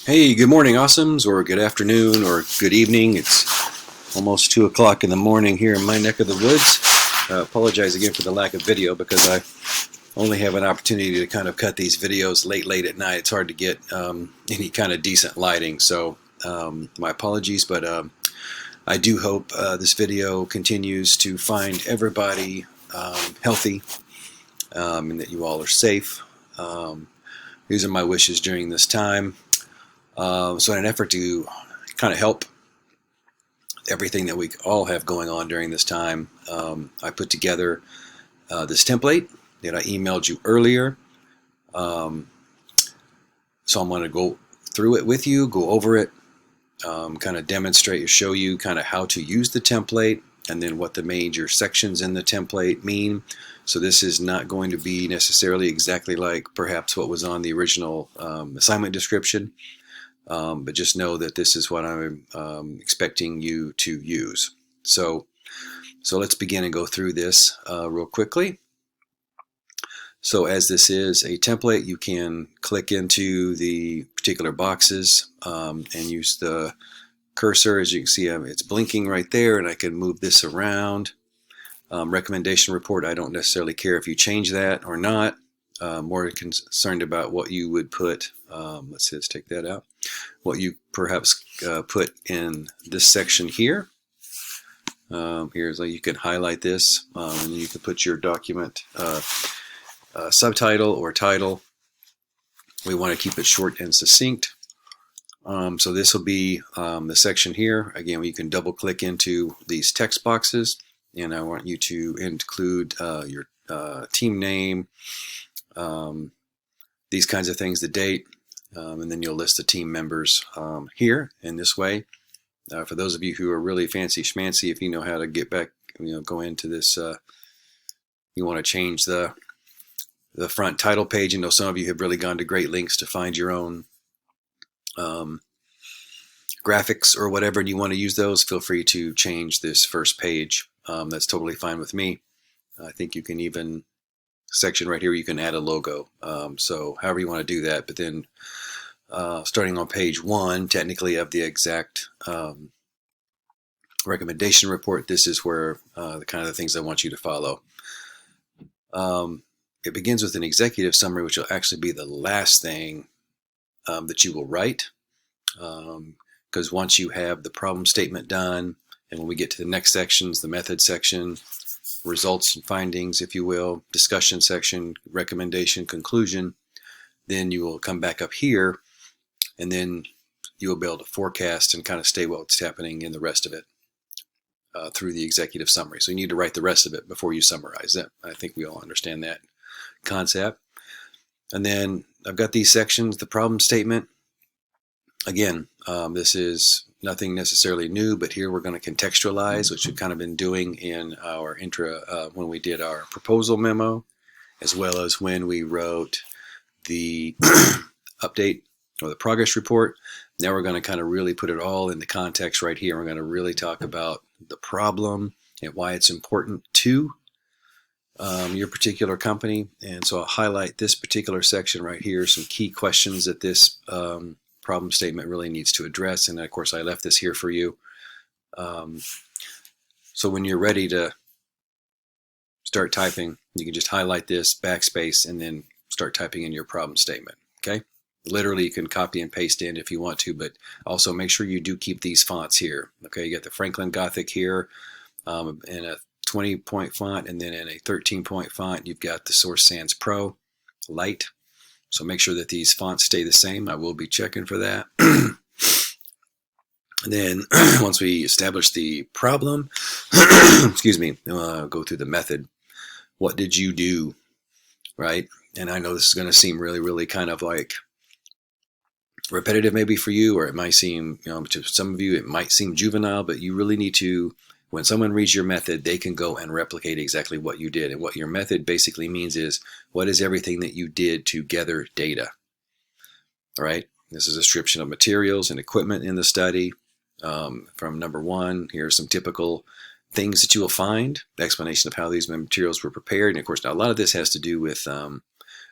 Hey, good morning, awesomes, or good afternoon, or good evening. It's almost 2 o'clock in the morning here in my neck of the woods. Apologize again for the lack of video because I only have an opportunity to kind of cut these videos late at night. It's hard to get any kind of decent lighting, so my apologies, but I do hope this video continues to find everybody healthy and that you all are safe. These are my wishes during this time. So in an effort to kind of help everything that we all have going on during this time, I put together this template that I emailed you earlier. So I'm going to go through it with you, go over it, kind of demonstrate or show you kind of how to use the template and then what the major sections in the template mean. So this is not going to be necessarily exactly like perhaps what was on the original assignment description. But just know that this is what I'm expecting you to use. So let's begin and go through this real quickly. So as this is a template, you can click into the particular boxes and use the cursor. As you can see, it's blinking right there, and I can move this around. Recommendation report, I don't necessarily care if you change that or not. More concerned about what you would put. Let's take that out. What you perhaps put in this section here. Here's like you can highlight this, and you can put your document subtitle or title. We want to keep it short and succinct. So this will be the section here. Again, you can double click into these text boxes, and I want you to include your team name, these kinds of things, the date, and then you'll list the team members here in this way. For those of you who are really fancy schmancy, if you know how to get back, go into this, you want to change the front title page. Some of you have really gone to great lengths to find your own graphics or whatever, and you want to use those, feel free to change this first page. That's totally fine with me. I think you can even section right here you can add a logo, so however you want to do that. But then starting on page 1 technically of the exact recommendation report, this is where the kind of the things I want you to follow. It begins with an executive summary, which will actually be the last thing that you will write, because once you have the problem statement done, and when we get to the next sections, the method section, results and findings, if you will, discussion section, recommendation, conclusion, then you will come back up here, and then you will be able to forecast and kind of stay what's happening in the rest of it through the executive summary. So you need to write the rest of it before you summarize it. I think we all understand that concept. And then I've got these sections, the problem statement. Again, this is nothing necessarily new, but here we're going to contextualize, which we've kind of been doing in our intro when we did our proposal memo, as well as when we wrote the update or the progress report. Now we're going to kind of really put it all into context right here. We're going to really talk about the problem and why it's important to your particular company. And so I'll highlight this particular section right here, some key questions that this problem statement really needs to address. And of course, I left this here for you. So when you're ready to start typing, you can just highlight this, backspace, and then start typing in your problem statement. Okay. Literally, you can copy and paste in if you want to, but also make sure you do keep these fonts here. Okay. You got the Franklin Gothic here in a 20-point font, and then in a 13-point font, you've got the Source Sans Pro Light. So make sure that these fonts stay the same. I will be checking for that. And then once we establish the problem, excuse me, go through the method. What did you do, right? And I know this is going to seem really, really kind of like repetitive maybe for you, or it might seem, to some of you, it might seem juvenile, but you really need to, when someone reads your method, they can go and replicate exactly what you did. And what your method basically means is, what is everything that you did to gather data? All right. This is a description of materials and equipment in the study. From number 1, here are some typical things that you will find, the explanation of how these materials were prepared. And of course, now a lot of this has to do with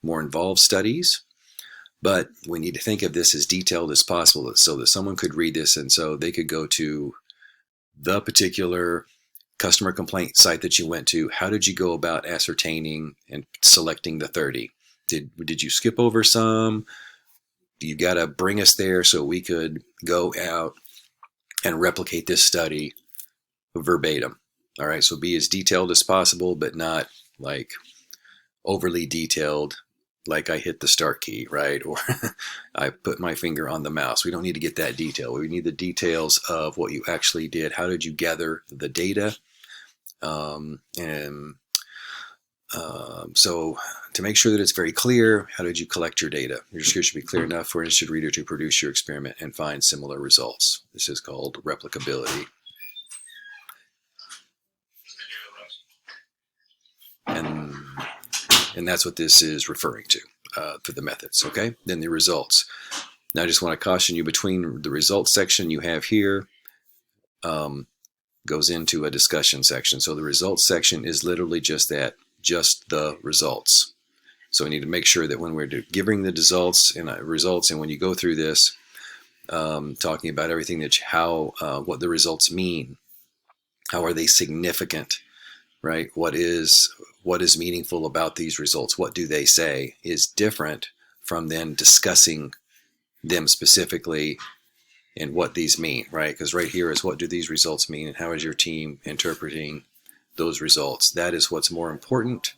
more involved studies. But we need to think of this as detailed as possible so that someone could read this and so they could go to the particular customer complaint site that you went to. How did you go about ascertaining and selecting the 30? Did you skip over some? You got to bring us there so we could go out and replicate this study verbatim. All right, so be as detailed as possible, but not like overly detailed, like I hit the start key, right? Or I put my finger on the mouse. We don't need to get that detail. We need the details of what you actually did. How did you gather the data? So to make sure that it's very clear, how did you collect your data? Your script should be clear enough for an interested reader to produce your experiment and find similar results. This is called replicability. And that's what this is referring to for the methods, okay? Then the results. Now I just want to caution you, between the results section you have here goes into a discussion section. So the results section is literally just that, just the results. So we need to make sure that when we're giving the results and when you go through this, talking about everything that what the results mean, how are they significant, right? What is meaningful about these results? What do they say is different from then discussing them specifically and what these mean, right? Because right here is what do these results mean and how is your team interpreting those results? That is what's more important,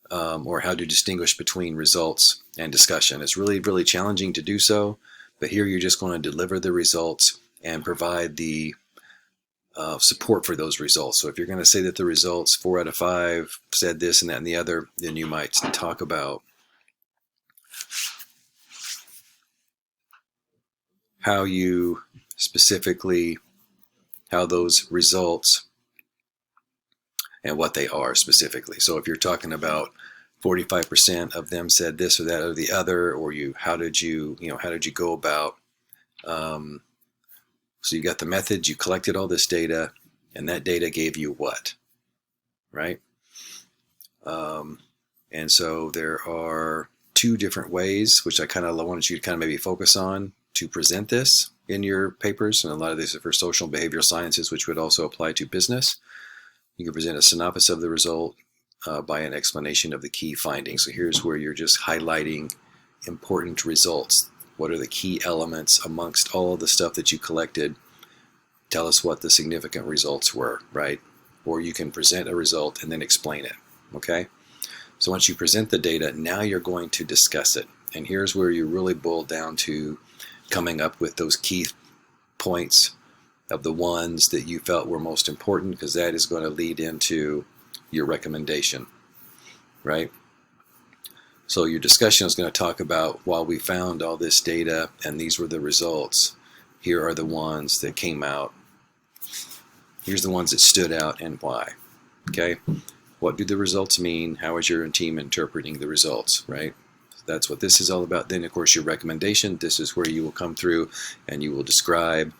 or how to distinguish between results and discussion. It's really, really challenging to do so, but here you're just going to deliver the results and provide the support for those results. So if you're going to say that the results 4 out of 5 said this and that and the other, then you might talk about how you specifically, how those results and what they are specifically. So if you're talking about 45% of them said this or that or the other, or how did you go about, so you got the methods, you collected all this data, and that data gave you what, right? And so there are 2 different ways, which I kind of wanted you to kind of maybe focus on to present this in your papers. And a lot of these are for social and behavioral sciences, which would also apply to business. You can present a synopsis of the result by an explanation of the key findings. So here's where you're just highlighting important results. What are the key elements amongst all of the stuff that you collected? Tell us what the significant results were, right? Or you can present a result and then explain it, okay? So once you present the data, now you're going to discuss it. And here's where you really boil down to coming up with those key points of the ones that you felt were most important, because that is going to lead into your recommendation, right? So your discussion is going to talk about, while we found all this data and these were the results, here are the ones that came out. Here's the ones that stood out and why. Okay? What do the results mean? How is your team interpreting the results, right? That's what this is all about. Then, of course, your recommendation. This is where you will come through and you will describe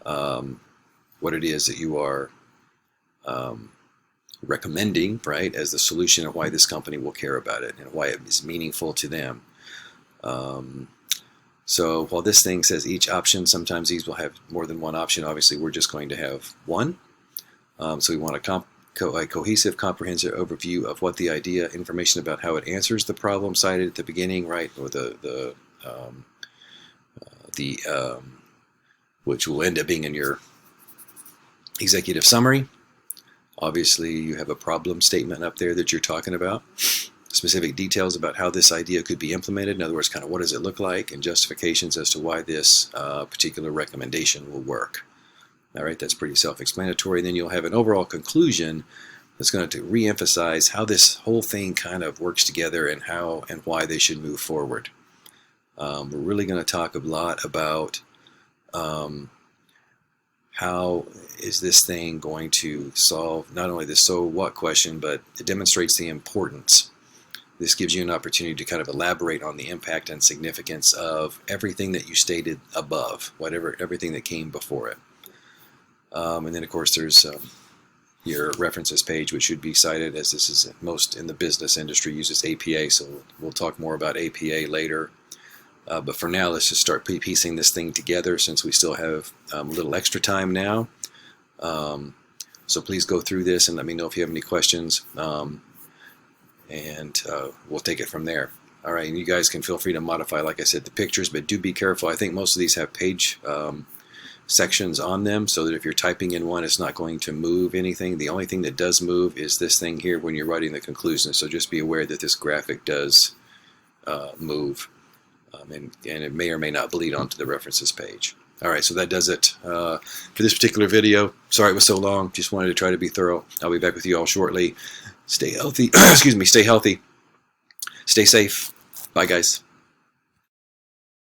what it is that you are recommending, right, as the solution, and why this company will care about it and why it is meaningful to them. So while this thing says each option, sometimes these will have more than one option. Obviously, we're just going to have one. So we want a cohesive, comprehensive overview of what the idea, information about how it answers the problem cited at the beginning, right, or which will end up being in your executive summary. Obviously, you have a problem statement up there that you're talking about, specific details about how this idea could be implemented. In other words, kind of what does it look like, and justifications as to why this particular recommendation will work. All right, that's pretty self-explanatory. Then you'll have an overall conclusion that's going to re-emphasize how this whole thing kind of works together and how and why they should move forward. We're really going to talk a lot about how is this thing going to solve not only the so what question, but it demonstrates the importance. This gives you an opportunity to kind of elaborate on the impact and significance of everything that you stated above, everything that came before it. And then, of course, there's your references page, which should be cited, as this is most in the business industry uses APA, so we'll talk more about APA later. But for now, let's just start piecing this thing together since we still have a little extra time now. So please go through this and let me know if you have any questions, and we'll take it from there. All right, and you guys can feel free to modify, like I said, the pictures, but do be careful. I think most of these have page sections on them, so that if you're typing in one, it's not going to move anything. The only thing that does move is this thing here when you're writing the conclusion. So just be aware that this graphic does move, and it may or may not bleed onto the references page. All right, so that does it for this particular video. Sorry it was so long. Just wanted to try to be thorough. I'll be back with you all shortly. Stay healthy. Excuse me. Stay healthy. Stay safe. Bye, guys.